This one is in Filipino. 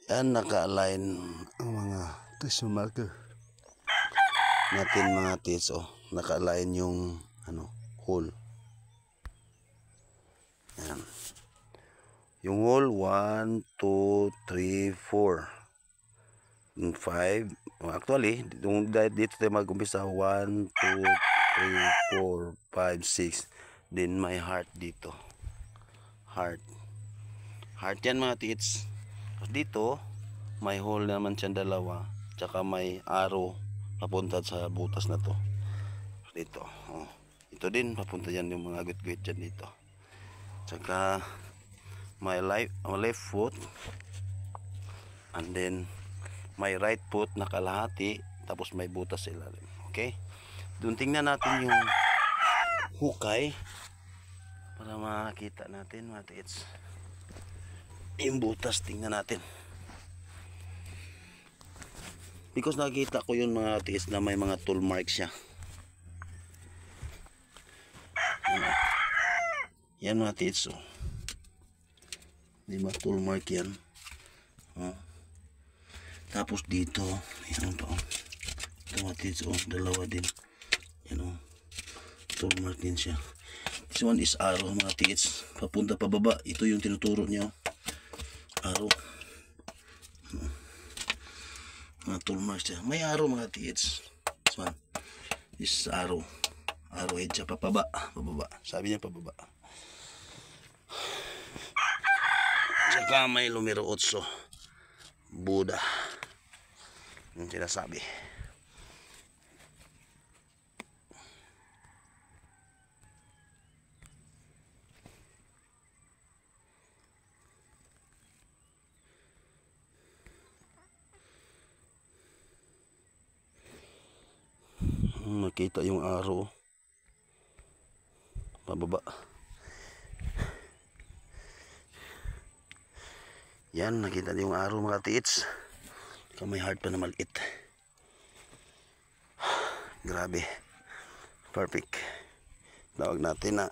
Yan, naka-align ang mga tissue marker natin mga tits. Oh, naka-align yung hole. Yan. Yung hole 1, 2, 3, 4, 5. Actually, dito tayo mag-umpisa. 1, 2, 3, 4, 5, 6. Then may heart dito. Heart yan mga tits. Dito may hole naman siyang dalawa, tsaka may arrow papunta sa butas na to dito. Oh, ito din papunta yan yung mga guit-guit dyan dito. Tsaka may left foot, and then may right foot na kalahati, tapos may butas sa ilalim. Okay, doon tingnan natin yung hukay para makita natin mga tits. Yung butas tingnan natin, because nakita ko yun mga tits na may mga tool marks siya. Yan mga tits. Oh, di ba tool mark yan? Oh. Tapos dito yan pa. Ito mga tits. Oh, dalawa din. Yan. Oh, tool mark din siya. This one is arrow mga tits, papunta pababa. Ito yung tinuturo niya. Arrow. Mga tool marks siya. May arrow mga tits. This one is arrow. Arrowhead siya papaba. Sabi niya pababa. Saka may numero 8. Buddha. Yung sinasabi. Nakita yung arrow pababa. Yan, nakita yung arrow mga tits. May heart pa na maliit. Grabe, perfect. Tawag natin na